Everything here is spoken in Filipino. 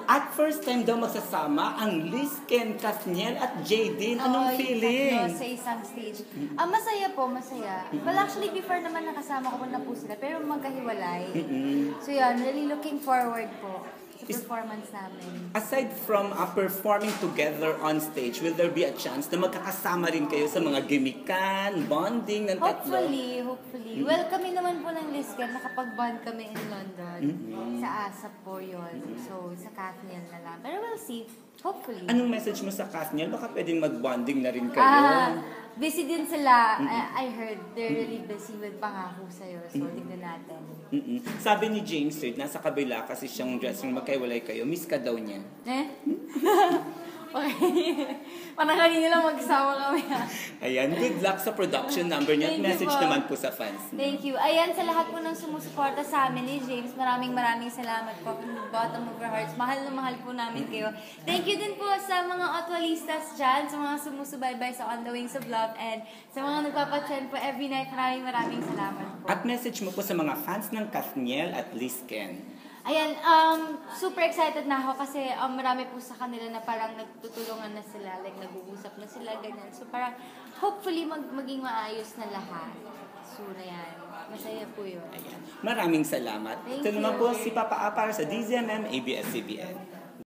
At first time daw magsasama ang Liz, Ken, Kathniel at Jaydeen. Anong feeling? Sa isang stage. Masaya po, masaya. Well, actually, before naman nakasama ko na po sila, pero magkahiwalay. So yun, really looking forward po sa performance namin. Aside from performing together on stage, will there be a chance na magkakasama rin kayo sa mga gimikan, bonding ng tatlo? Hopefully. Well, kami naman po ng Liz, nakapag-bond kami in London. Sa ASAP po yun. So, sa Kathniel na lang. Pero we'll see. Hopefully. Anong message mo sa Kathniel? Baka pwedeng mag-bonding na rin kayo. Busy din sila. I heard they're really busy with pangako sa'yo. So, tignan natin. Sabi ni James Reid, nasa kabila kasi siyang dressing magkaiwalay kayo. Miss ka daw niya. Okay. Parang kanina lang mag-asawa kami. Ayan, good luck sa production number niya. Message naman po sa fans. Thank you. Ayan, sa lahat po ng sumusuporta sa amin ni James, maraming salamat po from the bottom of our hearts. Mahal na mahal po namin kayo. Thank you din po sa mga Otwalistas dyan, sa mga sumusubaybay sa On the Wings of Love, and sa mga nagpapatrend po every night. Maraming salamat po. At message mo po sa mga fans ng Kathniel at Liz, Ken. Ayan, super excited na ako kasi marami po sa kanila na parang nagtutulungan na sila, like nag-uusap na sila, ganyan. So parang hopefully maging maayos na lahat. So na yan, masaya po yun. Ayan. Maraming salamat. Ito naman po si Papa A para sa DZMM ABS-CBN.